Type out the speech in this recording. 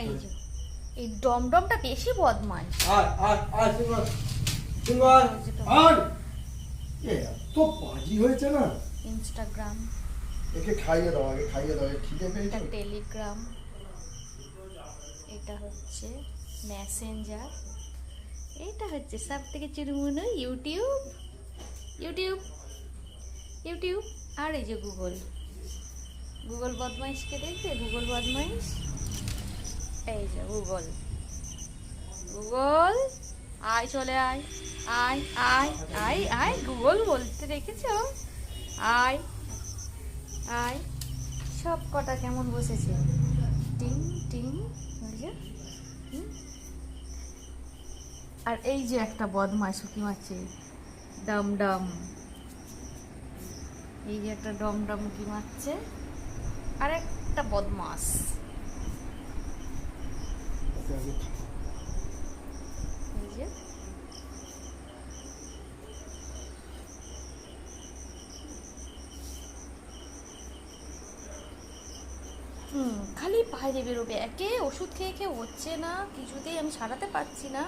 এই যে এই ডমডমটা বেশি বদমাশ। এত বাজি হয়েছে না। ইনস্টাগ্রাম, একে খাইয়ে দাও, আগে খাইয়ে দাও, খিদে পেয়েছে। এটা টেলিগ্রাম, এটা হচ্ছে মেসেঞ্জার, এটা হচ্ছে সব থেকে চুরমুনো ইউটিউব, ইউটিউব ইউটিউব আর এই যে গুগল। গুগল বদমাইশকে দেখবে, গুগল বদমাইশ, এই যে গুগল। গুগল আয়, চলে আয়, আয় আয় আয় আয়, গুগল বলতে দেখেছো? আয় আয়। সব কটা কেমন বসেছে, টিং টিং। আর এই যে একটা বদমাশ উকি মারছে, ডমডম। এই যে একটা ডমডম উকি মারছে, আর একটা বদমাস। এই যে খালি বাইরে বেরোবে, একে ওষুধ খেয়ে খেয়ে হচ্ছে না, কিছুতেই আমি সারাতে পারছি না।